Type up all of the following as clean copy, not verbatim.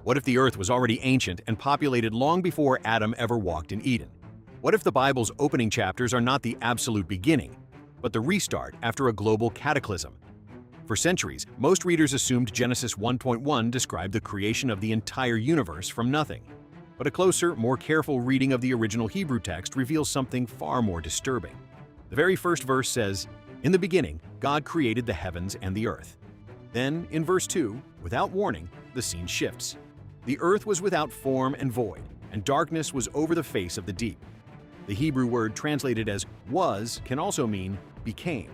What if the earth was already ancient and populated long before Adam ever walked in Eden? What if the Bible's opening chapters are not the absolute beginning, but the restart after a global cataclysm? For centuries, most readers assumed Genesis 1.1 described the creation of the entire universe from nothing. But a closer, more careful reading of the original Hebrew text reveals something far more disturbing. The very first verse says, "In the beginning, God created the heavens and the earth." Then, in verse 2, without warning, the scene shifts. The earth was without form and void, and darkness was over the face of the deep. The Hebrew word translated as was can also mean became.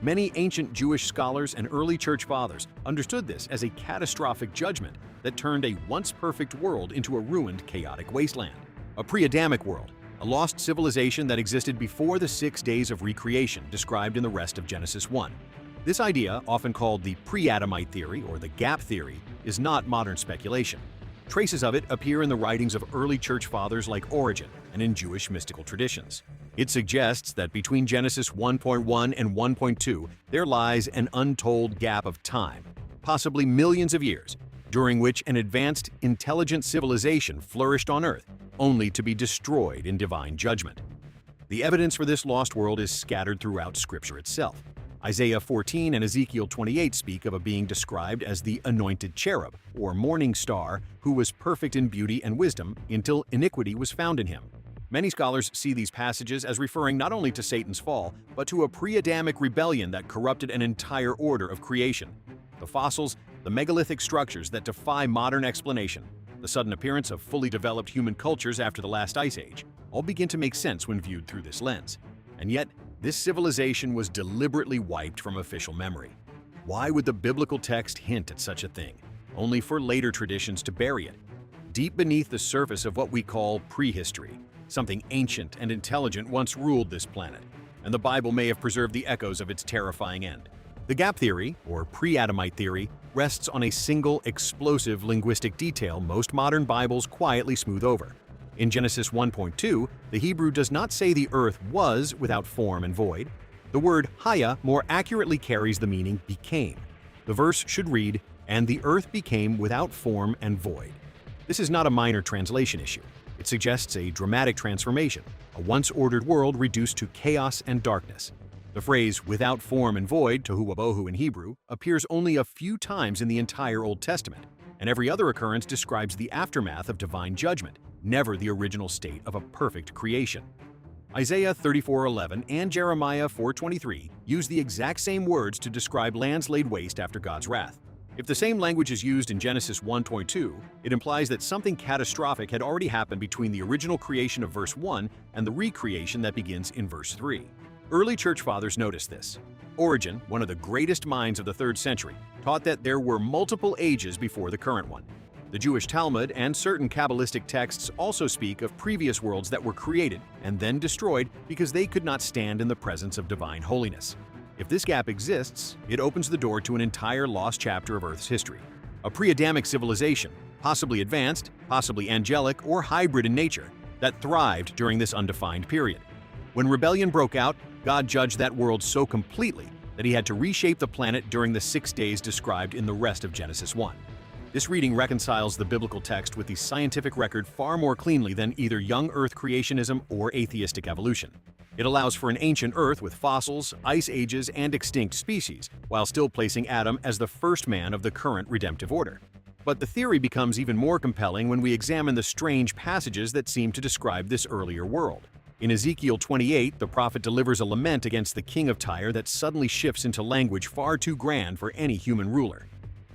Many ancient Jewish scholars and early church fathers understood this as a catastrophic judgment that turned a once-perfect world into a ruined, chaotic wasteland. A pre-Adamic world, a lost civilization that existed before the 6 days of recreation described in the rest of Genesis 1. This idea, often called the Pre-Adamite Theory or the Gap Theory, is not modern speculation. Traces of it appear in the writings of early church fathers like Origen and in Jewish mystical traditions. It suggests that between Genesis 1.1 and 1.2, there lies an untold gap of time, possibly millions of years, during which an advanced, intelligent civilization flourished on Earth, only to be destroyed in divine judgment. The evidence for this lost world is scattered throughout Scripture itself. Isaiah 14 and Ezekiel 28 speak of a being described as the Anointed Cherub, or morning star, who was perfect in beauty and wisdom until iniquity was found in him. Many scholars see these passages as referring not only to Satan's fall, but to a pre-Adamic rebellion that corrupted an entire order of creation. The fossils, the megalithic structures that defy modern explanation, the sudden appearance of fully developed human cultures after the last ice age, all begin to make sense when viewed through this lens. And yet, this civilization was deliberately wiped from official memory. Why would the biblical text hint at such a thing, only for later traditions to bury it? Deep beneath the surface of what we call prehistory, something ancient and intelligent once ruled this planet, and the Bible may have preserved the echoes of its terrifying end. The Gap Theory, or Pre-Adamite Theory, rests on a single, explosive linguistic detail most modern Bibles quietly smooth over. In Genesis 1.2, the Hebrew does not say the earth was without form and void. The word haya more accurately carries the meaning became. The verse should read, "And the earth became without form and void." This is not a minor translation issue. It suggests a dramatic transformation, a once-ordered world reduced to chaos and darkness. The phrase "without form and void," Tohu wa-Bohu in Hebrew, appears only a few times in the entire Old Testament, and every other occurrence describes the aftermath of divine judgment, never the original state of a perfect creation. Isaiah 34:11 and Jeremiah 4:23 use the exact same words to describe lands laid waste after God's wrath. If the same language is used in Genesis 1.2, it implies that something catastrophic had already happened between the original creation of verse 1 and the recreation that begins in verse 3. Early church fathers noticed this. Origen, one of the greatest minds of the 3rd century, taught that there were multiple ages before the current one. The Jewish Talmud and certain Kabbalistic texts also speak of previous worlds that were created and then destroyed because they could not stand in the presence of divine holiness. If this gap exists, it opens the door to an entire lost chapter of Earth's history. A pre-Adamic civilization, possibly advanced, possibly angelic, or hybrid in nature, that thrived during this undefined period. When rebellion broke out, God judged that world so completely that he had to reshape the planet during the 6 days described in the rest of Genesis 1. This reading reconciles the biblical text with the scientific record far more cleanly than either young Earth creationism or atheistic evolution. It allows for an ancient Earth with fossils, ice ages, and extinct species, while still placing Adam as the first man of the current redemptive order. But the theory becomes even more compelling when we examine the strange passages that seem to describe this earlier world. In Ezekiel 28, the prophet delivers a lament against the king of Tyre that suddenly shifts into language far too grand for any human ruler.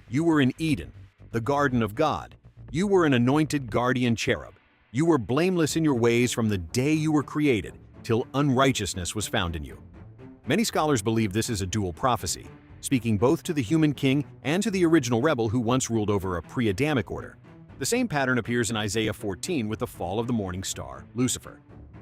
"You were in Eden, the garden of God. You were an anointed guardian cherub. You were blameless in your ways from the day you were created, till unrighteousness was found in you." Many scholars believe this is a dual prophecy, speaking both to the human king and to the original rebel who once ruled over a pre-Adamic order. The same pattern appears in Isaiah 14 with the fall of the morning star, Lucifer.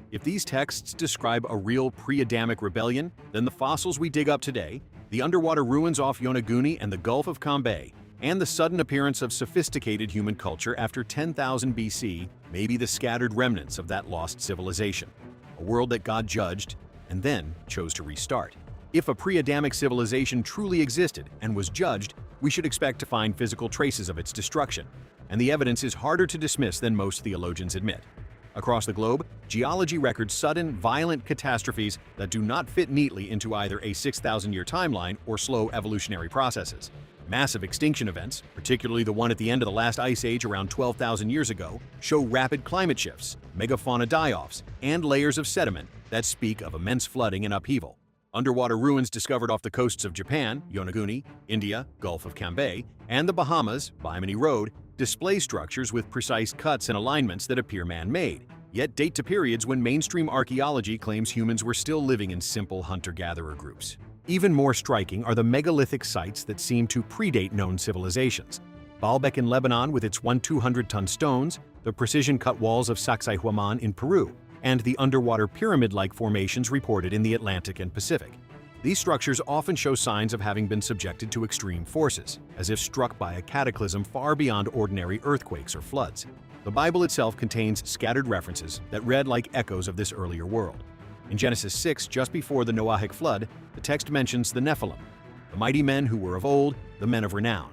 If these texts describe a real pre-Adamic rebellion, then the fossils we dig up today, the underwater ruins off Yonaguni and the Gulf of Cambay, and the sudden appearance of sophisticated human culture after 10,000 BC may be the scattered remnants of that lost civilization, a world that God judged and then chose to restart. If a pre-Adamic civilization truly existed and was judged, we should expect to find physical traces of its destruction, and the evidence is harder to dismiss than most theologians admit. Across the globe, geology records sudden, violent catastrophes that do not fit neatly into either a 6,000-year timeline or slow evolutionary processes. Massive extinction events, particularly the one at the end of the last ice age around 12,000 years ago, show rapid climate shifts, megafauna die-offs, and layers of sediment that speak of immense flooding and upheaval. Underwater ruins discovered off the coasts of Japan, Yonaguni, India, Gulf of Cambay, and the Bahamas, Bimini Road, display structures with precise cuts and alignments that appear man-made, yet date to periods when mainstream archaeology claims humans were still living in simple hunter-gatherer groups. Even more striking are the megalithic sites that seem to predate known civilizations. Baalbek in Lebanon with its 1,200-ton stones, the precision-cut walls of Sacsayhuaman in Peru, and the underwater pyramid-like formations reported in the Atlantic and Pacific. These structures often show signs of having been subjected to extreme forces, as if struck by a cataclysm far beyond ordinary earthquakes or floods. The Bible itself contains scattered references that read like echoes of this earlier world. In Genesis 6, just before the Noahic flood, the text mentions the Nephilim, the mighty men who were of old, the men of renown.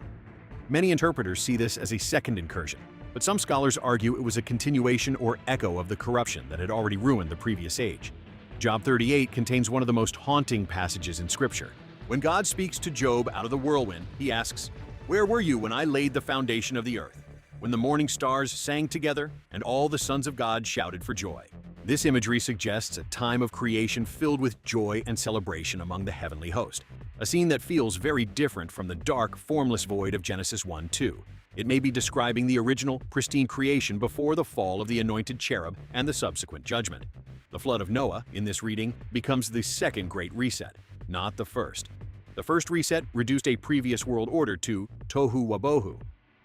Many interpreters see this as a second incursion, but some scholars argue it was a continuation or echo of the corruption that had already ruined the previous age. Job 38 contains one of the most haunting passages in Scripture. When God speaks to Job out of the whirlwind, he asks, "Where were you when I laid the foundation of the earth? When the morning stars sang together and all the sons of God shouted for joy." This imagery suggests a time of creation filled with joy and celebration among the heavenly host, a scene that feels very different from the dark, formless void of Genesis 1-2. It may be describing the original, pristine creation before the fall of the Anointed Cherub and the subsequent judgment. The flood of Noah, in this reading, becomes the second great reset, not the first. The first reset reduced a previous world order to Tohu wa-Bohu,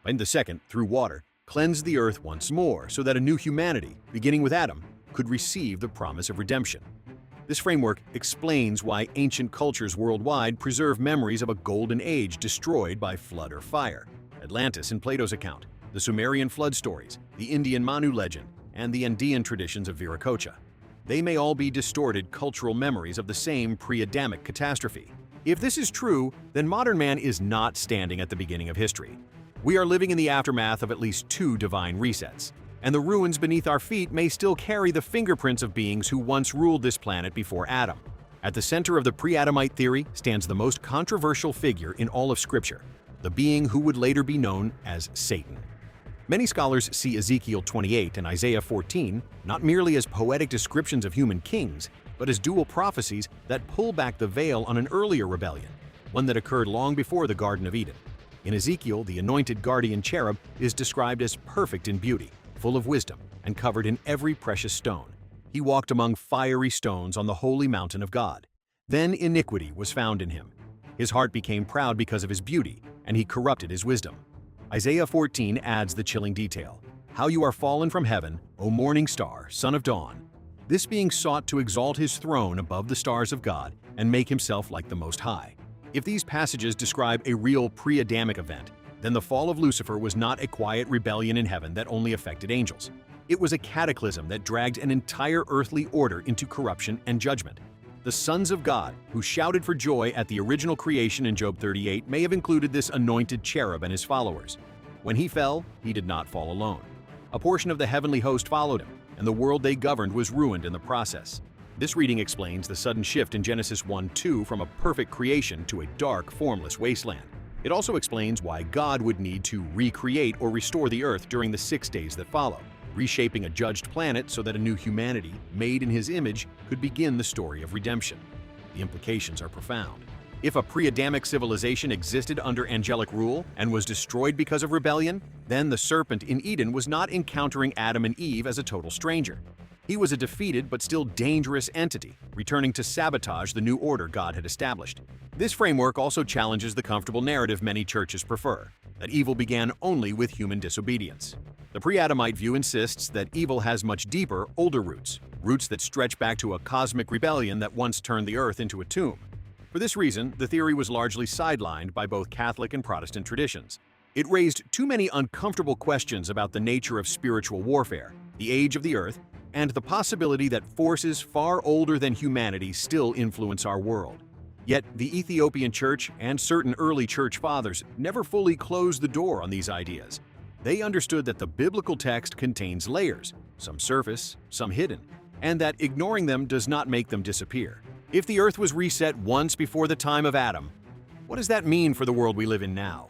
and the second, through water, cleansed the earth once more so that a new humanity, beginning with Adam, could receive the promise of redemption. This framework explains why ancient cultures worldwide preserve memories of a golden age destroyed by flood or fire. Atlantis in Plato's account, the Sumerian flood stories, the Indian Manu legend, and the Andean traditions of Viracocha. They may all be distorted cultural memories of the same pre-Adamic catastrophe. If this is true, then modern man is not standing at the beginning of history. We are living in the aftermath of at least two divine resets, and the ruins beneath our feet may still carry the fingerprints of beings who once ruled this planet before Adam. At the center of the Pre-Adamite theory stands the most controversial figure in all of Scripture, the being who would later be known as Satan. Many scholars see Ezekiel 28 and Isaiah 14 not merely as poetic descriptions of human kings, but as dual prophecies that pull back the veil on an earlier rebellion, one that occurred long before the Garden of Eden. In Ezekiel, the anointed guardian cherub is described as perfect in beauty, full of wisdom, and covered in every precious stone. He walked among fiery stones on the holy mountain of God. Then iniquity was found in him. His heart became proud because of his beauty, and he corrupted his wisdom. Isaiah 14 adds the chilling detail, "How you are fallen from heaven, O morning star, son of dawn." This being sought to exalt his throne above the stars of God and make himself like the Most High. If these passages describe a real pre-Adamic event, then the fall of Lucifer was not a quiet rebellion in heaven that only affected angels. It was a cataclysm that dragged an entire earthly order into corruption and judgment. The sons of God, who shouted for joy at the original creation in Job 38, may have included this anointed cherub and his followers. When he fell, he did not fall alone. A portion of the heavenly host followed him, and the world they governed was ruined in the process. This reading explains the sudden shift in Genesis 1-2 from a perfect creation to a dark, formless wasteland. It also explains why God would need to recreate or restore the earth during the 6 days that follow, reshaping a judged planet so that a new humanity, made in his image, could begin the story of redemption. The implications are profound. If a pre-Adamic civilization existed under angelic rule and was destroyed because of rebellion, then the serpent in Eden was not encountering Adam and Eve as a total stranger. He was a defeated but still dangerous entity, returning to sabotage the new order God had established. This framework also challenges the comfortable narrative many churches prefer, that evil began only with human disobedience. The pre-Adamite view insists that evil has much deeper, older roots that stretch back to a cosmic rebellion that once turned the earth into a tomb. For this reason, the theory was largely sidelined by both Catholic and Protestant traditions. It raised too many uncomfortable questions about the nature of spiritual warfare, the age of the earth, and the possibility that forces far older than humanity still influence our world. Yet the Ethiopian church and certain early church fathers never fully closed the door on these ideas. They understood that the biblical text contains layers, some surface, some hidden, and that ignoring them does not make them disappear. If the earth was reset once before the time of Adam, what does that mean for the world we live in now?